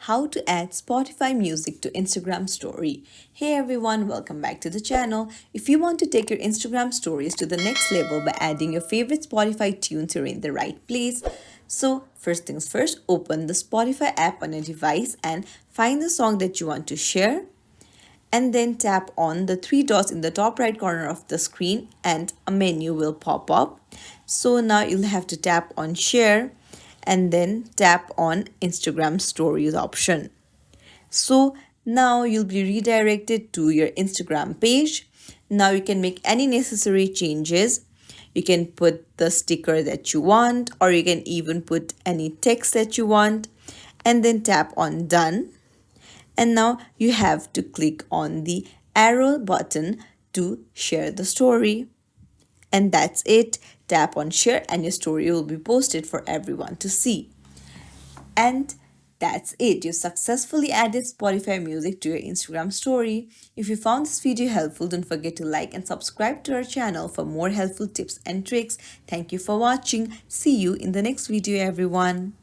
how to add Spotify music to Instagram story. Hey everyone, welcome back to the channel. If you want to take your Instagram stories to the next level by adding your favorite Spotify tunes, you're in the right place. So first things first, open the Spotify app on your device and find the song that you want to share, and then tap on the three dots in the top right corner of the screen and a menu will pop up. So now you'll have to tap on share and then tap on Instagram stories option. So now you'll be redirected to your Instagram page. Now you can make any necessary changes. You can put the sticker that you want, or you can even put any text that you want, and then tap on done. And now you have to click on the arrow button to share the story. And that's it. Tap on share and your story will be posted for everyone to see. And that's it. You successfully added Spotify music to your Instagram story. If you found this video helpful, don't forget to like and subscribe to our channel for more helpful tips and tricks. Thank you for watching. See you in the next video, everyone.